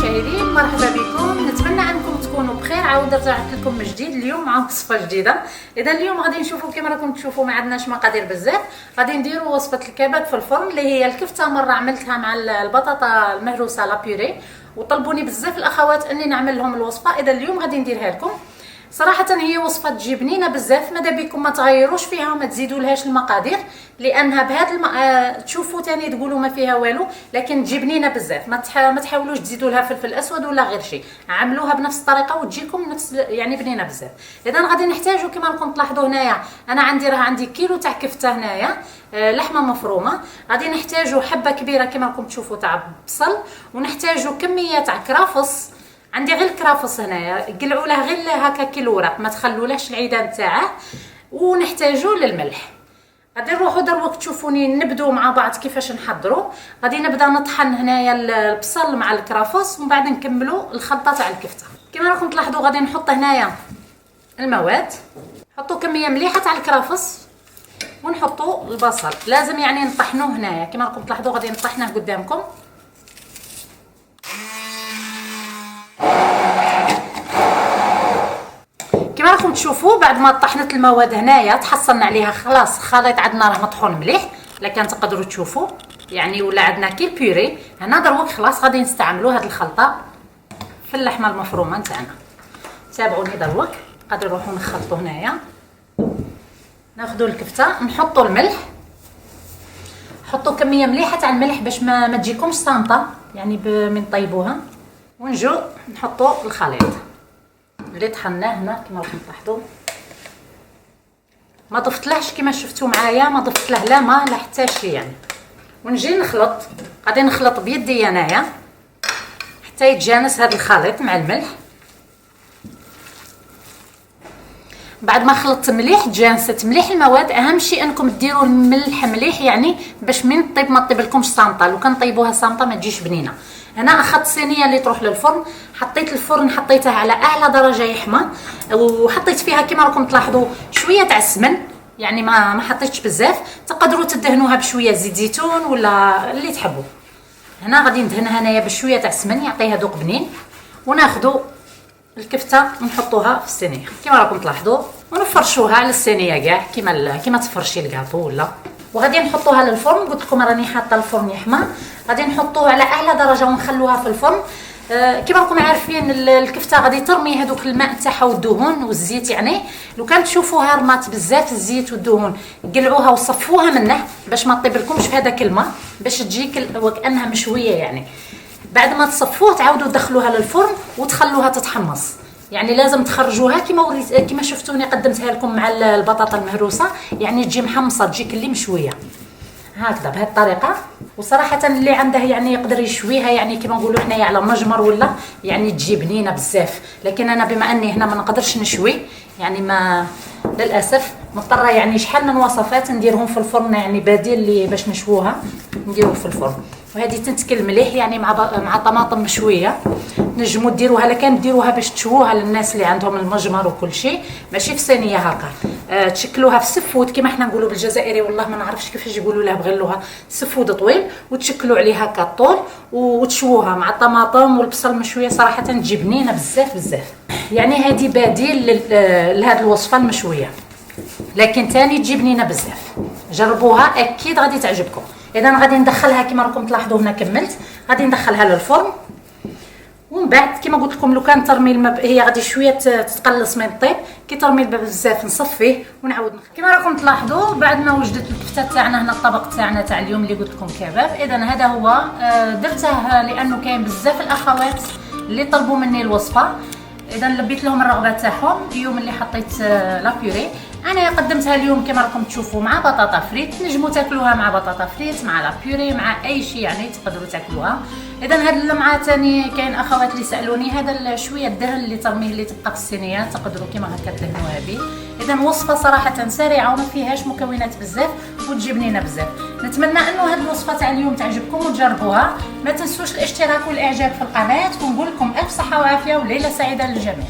المشاهدين، مرحبا بكم. نتمنى انكم تكونوا بخير. عاود رجعت لكم من جديد اليوم مع وصفه جديده. اذا اليوم غادي نشوفوا كما راكم تشوفوا ما عندناش مقادير بزاف. غادي نديروا وصفه الكباب في الفرن اللي هي الكفته. مره عملتها مع البطاطا المهروسه لا بيوري وطلبوني بزاف الاخوات اني نعمل لهم الوصفه. اذا اليوم غادي نديرها لكم. صراحه هي وصفه تجي بنينه بزاف، ماذا بكم ما تغيروش فيها وما تزيدوا لهاش المقادير، لانها بهذا تشوفوا ثاني تقولوا ما فيها والو، لكن تجي بنينه بزاف. ما تحاولوش تزيدوا لها فلفل اسود ولا غير شيء، عملوها بنفس الطريقه وتجيكم نفس يعني بنينه بزاف. اذا غادي نحتاجوا كما راكم تلاحظوا هنايا انا عندي كيلو تاع كفته هنايا، لحمه مفرومه. غادي نحتاجوا حبه كبيره كما راكم تشوفوا تاع بصل، ونحتاجوا كميه تاع كرافس. عندي غير الكرافس هنايا، قلعوا له غير هكا كيلو ورق، ما تخلولهش العيدان تاعه. ونحتاجوا للملح. غادي نروحوا دروك تشوفوني نبداو مع بعض كيفاش نحضروا. غادي نبدا نطحن هنايا البصل مع الكرافس ومن بعد نكملوا الخلطه تاع الكفته. كما راكم تلاحظوا غادي نحط هنايا المواد. حطوا كميه مليحه تاع الكرافس ونحطوا البصل. لازم يعني نطحنوه هنايا كما راكم تلاحظوا، غادي نطحنوه قدامكم. كما راكم تشوفوا بعد ما طحنت المواد هنايا تحصلنا عليها خلاص. خليط عندنا راه مطحون مليح، لكن تقدروا تشوفوا يعني ولا عندنا كي البيوري. هنا دروك خلاص غادي نستعملوا هذه الخلطه في اللحمه المفرومه نتاعنا. تابعوني دروك. غادي نروحوا نخلطوا هنايا. ناخذوا الكفته نحطوا الملح. حطوا كميه مليحه تاع الملح باش ما تجيكمش صامته يعني من طيبوها. ونجو نحطوا الخليط اللي طحناه هنا كما راكم تلاحظوا. ما ضفتلهش كما شفتوا معايا، ما ضفت له لا ما لا حتى شي يعني. ونجي نخلط. غادي نخلط بيدي انايا حتى يتجانس هذا الخليط مع الملح. بعد ما خلطت مليح تجانست مليح المواد، اهم شيء انكم ديروا الملح مليح يعني باش من طيب ما طيبلكمش صامته. لو كان طيبوها صامته ما تجيش بنينه. هنا اخذت صينيه اللي تروح للفرن، حطيت الفرن حطيتها على اعلى درجه يحمى، وحطيت فيها كما راكم تلاحظوا شويه تاع السمن يعني ما حطيتش بزاف. تقدروا تدهنوها بشويه زيت زيتون ولا اللي تحبوا. هنا غادي ندهنها انايا بشويه تاع السمن يعطيها ذوق بنين. وناخذوا الكفته ونحطوها في الصينيه كما راكم تلاحظوا، ونفرشوها على الصينيه كاع كما تفرشي الكاطو ولا. وغادي نحطوها للفرن. قلت لكم راني حاطه الفرن يحمى. غادي نحطوه على اعلى درجه ونخلوها في الفرن. كما راكم عارفين الكفته غادي ترمي هذوك الماء تاعها والدهون والزيت يعني. لو كان تشوفوها رمات بزاف الزيت والدهون قلعوها وصفوها منه باش ما طيبلكمش في هذاك الماء، باش تجيك وكانها مشويه يعني. بعد ما تصفوه تعاودوا تدخلوها للفرن وتخلوها تتحمص. يعني لازم تخرجوها كما شفتوني قدمتها لكم مع البطاطا المهروسه، يعني تجي محمصه تجيك اللي مشويه هكذا بهذه الطريقه. وصراحه اللي عنده يعني يقدر يشويها يعني كما نقولوا حنايا على مجمر ولا يعني تجي بنينه بزاف. لكن انا بما اني هنا ما نقدرش نشوي يعني ما للاسف مضطره يعني شحال من وصفات نديرهم في الفرن يعني بديل اللي باش نشووها نديروه في الفرن. وهذه تنتكل مليح يعني مع طماطم مشويه. نجموا ديروها لكن ديروها باش تشووها للناس اللي عندهم المجمر وكل شيء، ماشي في صينيه هكا. تشكلوها في سفود كما حنا نقولوا بالجزائري، والله ما نعرفش كيفاش يقولوا له بغلوها، سفود طويل وتشكلوا عليه هكا الطول وتشووها مع الطماطم والبصل مشويه. صراحه تجي بنينه بزاف بزاف يعني. هذه بديل لهذه الوصفه المشويه، لكن ثاني تجي بنينه بزاف. جربوها اكيد غادي تعجبكم. اذا غادي ندخلها كما راكم تلاحظوا هنا كملت. غادي ندخلها للفرن. ومن بعد كما قلت لكم لو كان ترمي هي غادي شويه تتقلص من الطيب. كي ترمي الباب بزاف نصفيه ونعاود كما راكم تلاحظوا. بعد ما وجدت الكفته تاعنا هنا الطبق تاعنا تاع اليوم اللي قلت لكم كباب. اذا هذا هو درته لانه كاين بزاف الاخوات اللي طلبوا مني الوصفه. اذا لبيت لهم الرغبه تاعهم اليوم اللي حطيت لا بيوري. انا قدمتها اليوم كما راكم تشوفوا مع بطاطا فريت. نجموا تاكلوها مع بطاطا فريت مع لا بيوري مع اي شيء يعني تقدروا تاكلوها. اذا هاد اللمعه ثاني كاين اخوات اللي سالوني هذا شويه الدهن اللي ترميه اللي تبقى في الصينيه تقدروا كما هكا تدهنوها به. اذا وصفه صراحه سريعه وما فيهاش مكونات بزاف وتجي بنينه بزاف. نتمنى انه هاد الوصفه تاع اليوم تعجبكم وتجربوها. ما تنسوش الاشتراك والاعجاب في القناه. ونقول لكم الف صحه وعافيه وليله سعيده للجميع.